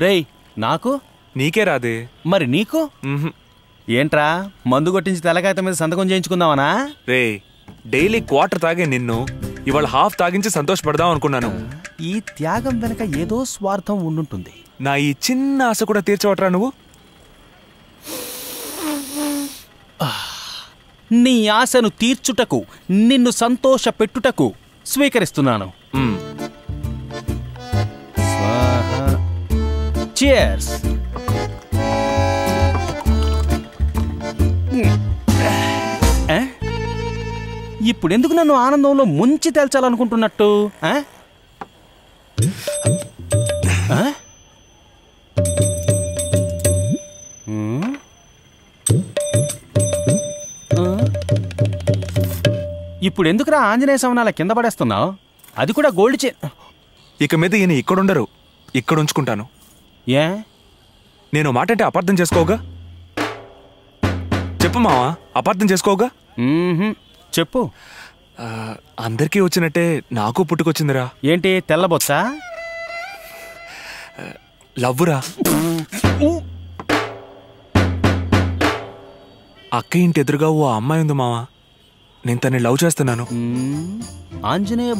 రేయ్ నాకు నీకే రాదే. మరి నీకు ఏంట్రా మందు కొట్టించి తెల్లకాయత మీద సంతకం చేయించుకుందామనా? రే డైలీ క్వార్టర్ తాగే నిన్ను ఇవాళ హాఫ్ తాగించి సంతోషపడదాం అనుకున్నాను. ఈ త్యాగం వెనక ఏదో స్వార్థం ఉండుంటుంది. నా ఈ చిన్న ఆశ కూడా తీర్చవట్రా నువ్వు? నీ ఆశను తీర్చుటకు, నిన్ను సంతోష పెట్టుటకు స్వీకరిస్తున్నాను. Cheers. ఇప్పుడెందుకు నన్ను ఆనందంలో ముంచి తేల్చాలనుకుంటున్నట్టు? ఇప్పుడెందుకురా ఆంజనేయ సవనాల కింద పడేస్తున్నావు? అది కూడా గోల్డ్ చైన్. ఇక మీద ఈయన ఇక్కడుండరు, ఇక్కడ ఉంచుకుంటాను. ఏ నేను మాట అంటే అపార్థం చేసుకోవుగా? చెప్పు మావా, అపార్థం చేసుకోవుగా? చెప్పు. అందరికీ వచ్చినట్టే నాకు పుట్టుకొచ్చిందిరా. ఏంటి తెల్లబొచ్చా? లవ్వురా. అక్క ఇంటి ఎదురుగా ఓ అమ్మాయి ఉంది మావా, నేను తన్ని లవ్ చేస్తున్నాను. ఆంజనేయ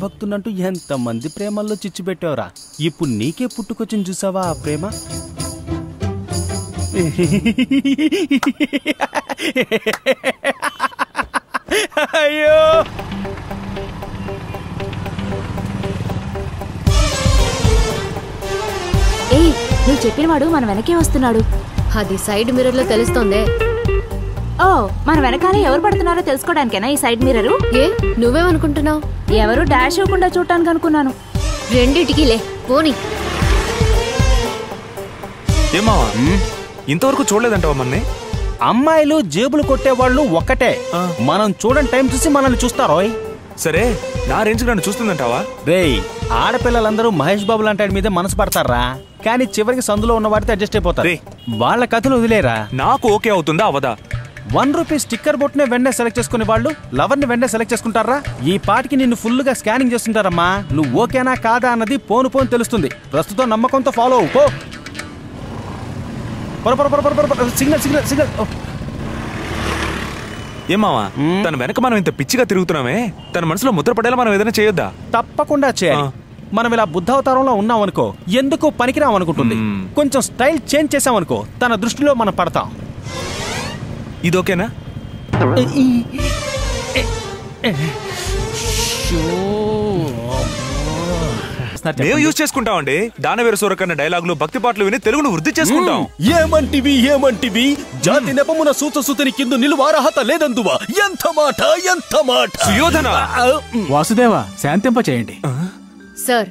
భక్తున్నంటూ ఎంతమంది ప్రేమల్లో చిచ్చు పెట్టావురా. ఇప్పుడు నీకే పుట్టుకొచ్చింది చూసావా ఆ ప్రేమ? అయ్యో ఏయ్, నువ్వు చెప్పినవాడు మన వెనకే వస్తున్నాడు. అది సైడ్ మిర్రర్ లో తెలుస్తోందే. ఓ, మన వెనకాల ఎవరు పడుతున్నారో తెలుసుకోవడానికేనా ఈ సైడ్ మిర్రరు? ఏ నువ్వేమనుకుంటున్నావు? ఎవరు డాష్ ఇవ్వకుండా చూడటానికి అనుకున్నాను. రెండిటికి లే పోనీ. ఏమావా ఇంతవరకు చూడలేదంటావా మన్ని? అమ్మాయిలు జేబులు కొట్టేవాళ్ళు ఒక్కటే. మనం చూడని టైం చూసి మనల్ని చూస్తారోయ్. సరే నా రేంజ్ నన్ను చూస్తుందంటావా? రేయ్, ఆడపిల్లలందరూ మహేష్ బాబు లాంటి మీద మనసు పడతారా, కానీ చివరికి సందులో ఉన్న వాటితో అడ్జస్ట్ అయిపోతారు. వాళ్ళ కథలు వదిలేరా. నాకు ఓకే అవుతుందా అవదా? ₹1 స్టిక్కర్ బొట్టునే వెంటనే సెలెక్ట్ చేసుకునే వాళ్ళు లవర్ని వెంటనే సెలెక్ట్ చేసుకుంటారా? ఈ పాటికి నిన్ను ఫుల్ గా స్కానింగ్ చేస్తుంటారమ్మా. నువ్వు ఓకేనా కాదా అన్నది పోను పోను తెలుస్తుంది. ప్రస్తుతం నమ్మకంతో ఫాలో అవు. పో. Signal signal signal. ఏమావా తన వెనక మనం ఇంత పిచ్చిగా తిరుగుతున్నామే, తన మనసులో ముద్ర పడేలా మనం ఏదైనా చేయొద్దా? తప్పకుండా చేయాలి. మనం ఇలా బుద్ధావతారంలో ఉన్నాం అనుకో, ఎందుకు పనికిరాం అనుకుంటుంది. కొంచెం స్టైల్ చేంజ్ చేసామనుకో, తన దృష్టిలో మనం పడతాం. ఇదోకేనా? మేము యూజ్ చేసుకుంటామండి. దానవీర సూరకర్ణ డైలాగులు, భక్తి పాటలు విని తెలుగును వృద్ధి చేసుకుంటాం. ఏమంటివి జాతి నెపమున సూతసుతని కింద నిలువారహత లేదందువా. ఎంత మాట ఎంత మాట. సుయోధన. వాసుదేవ శాంతింప చేయండి. సార్